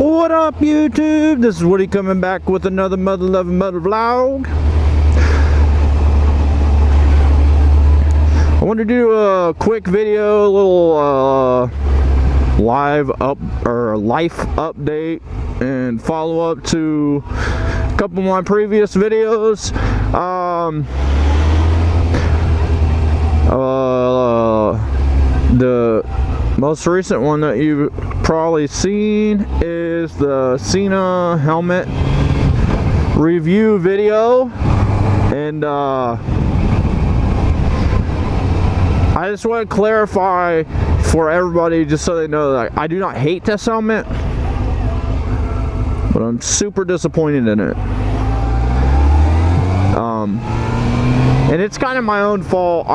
What up, YouTube? This is Woody coming back with another mother loving mother vlog. I want to do a quick video, a little life update and follow up to a couple of my previous videos. The most recent one that you've probably seen is the Cena helmet review video, and I just want to clarify for everybody, just so they know, that I do not hate this helmet, but I'm super disappointed in it. And it's kind of my own fault.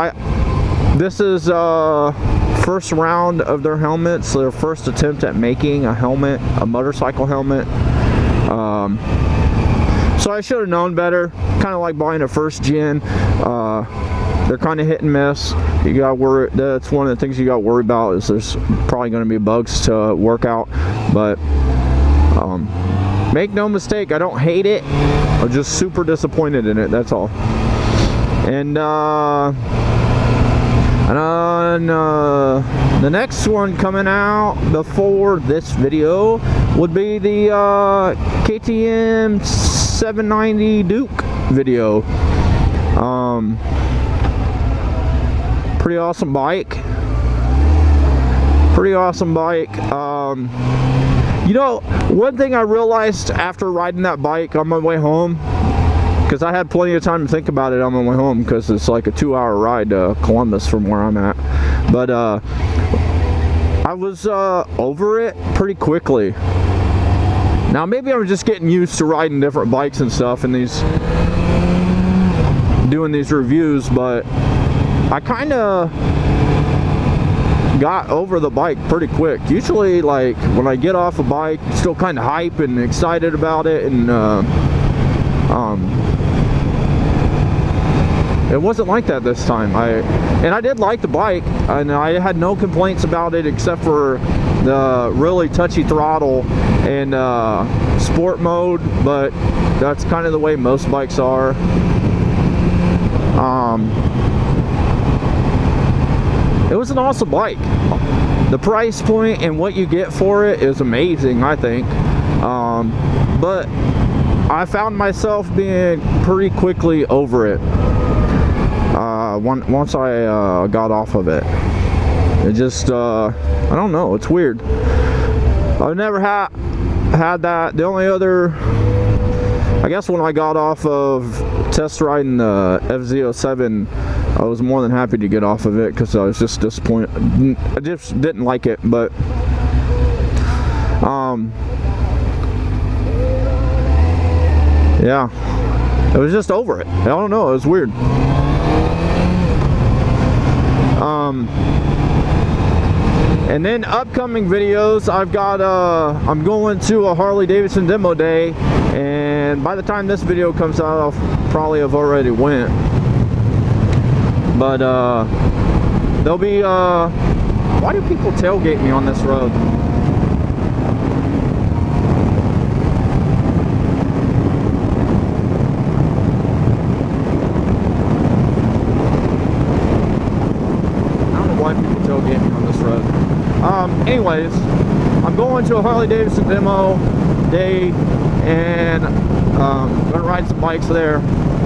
This is first round of their helmets, their first attempt at making a helmet, a motorcycle helmet. So I should have known better. Kind of like buying a first gen. They're kind of hit and miss. You got to worry. That's one of the things you got to worry about, is there's probably going to be bugs to work out. But make no mistake, I don't hate it. I'm just super disappointed in it. That's all. And the next one coming out before this video would be the KTM 790 Duke video. Pretty awesome bike. You know, one thing I realized after riding that bike on my way home, because I had plenty of time to think about it on my way home, because it's like a 2-hour ride to Columbus from where I'm at. But I was over it pretty quickly. Now maybe I'm just getting used to riding different bikes and stuff and doing these reviews, but I kind of got over the bike pretty quick. Usually, like, when I get off a bike, still kind of hype and excited about it, and it wasn't like that this time. I did like the bike, and I had no complaints about it except for the really touchy throttle and sport mode, but that's kind of the way most bikes are. It was an awesome bike. The price point and what you get for it is amazing, I think. But I found myself being pretty quickly over it once I got off of it. It just, I don't know, it's weird. I've never had that. The only other, I guess, when I got off of test riding the FZ07, I was more than happy to get off of it because I was just disappointed. I just didn't like it, but yeah, it was just over it. I don't know, it was weird. And then upcoming videos, I've got I'm going to a Harley Davidson demo day, and by the time this video comes out, I'll probably have already went. But there'll be why do people tailgate me on this road? Anyways, I'm going to a Harley Davidson demo day, and I'm gonna ride some bikes there.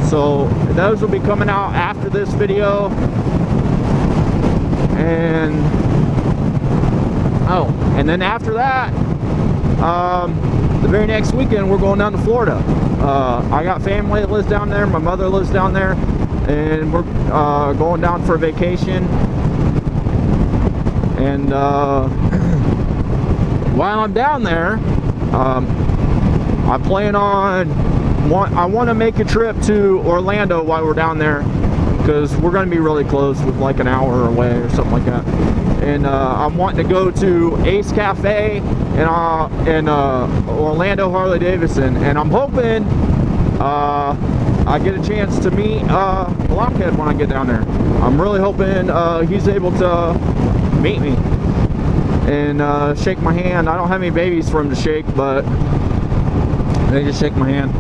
So those will be coming out after this video. And then after that, the very next weekend, we're going down to Florida. I got family that lives down there. My mother lives down there, and we're going down for a vacation. And while I'm down there, I plan on, I want to make a trip to Orlando while we're down there, because we're going to be really close, with like an hour away or something like that. And I'm wanting to go to Ace Cafe in Orlando Harley Davidson, and I'm hoping I get a chance to meet Blockhead when I get down there. I'm really hoping he's able to meet me. and shake my hand. I don't have any babies for him to shake, but they just shake my hand.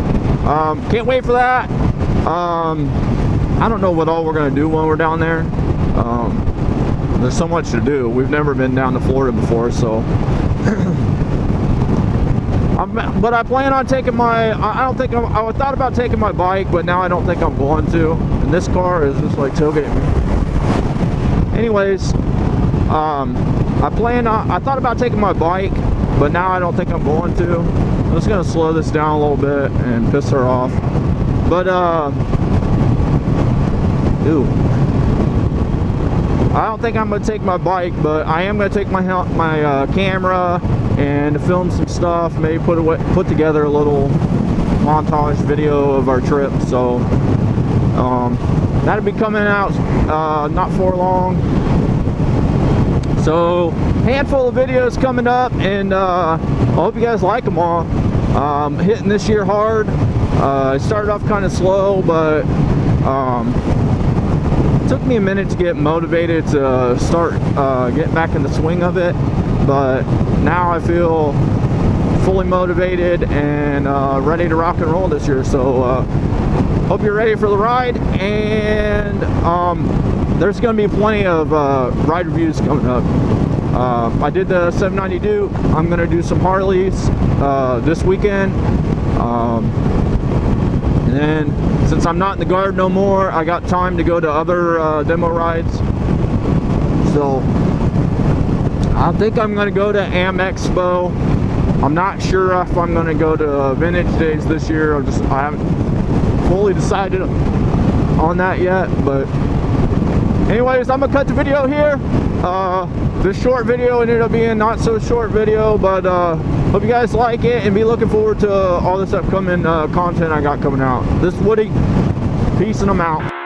Can't wait for that. I don't know what all we're gonna do when we're down there. There's so much to do. We've never been down to Florida before, so but I plan on taking my, I thought about taking my bike, but now I don't think I'm going to. And this car is just like tailgating me. Anyways, I thought about taking my bike, but now I don't think I'm going to. I'm just gonna slow this down a little bit and piss her off. But I don't think I'm gonna take my bike, but I am gonna take my camera and film some stuff. Maybe put together a little montage video of our trip. So that'll be coming out not for long. So handful of videos coming up, and I hope you guys like them all. Hitting this year hard. I started off kind of slow, but it took me a minute to get motivated to start getting back in the swing of it. But now I feel fully motivated and ready to rock and roll this year. So hope you're ready for the ride, and there's going to be plenty of ride reviews coming up. I did the 790 Duke. I'm going to do some Harleys this weekend. And then, since I'm not in the Guard no more, I got time to go to other demo rides. So I think I'm going to go to Am Expo. I'm not sure if I'm going to go to Vintage Days this year. I haven't fully decided on that yet. But anyways, I'm going to cut the video here. This short video ended up being not so short video, but hope you guys like it, and be looking forward to all this upcoming content I got coming out. This is Woody. Peace, and I'm out.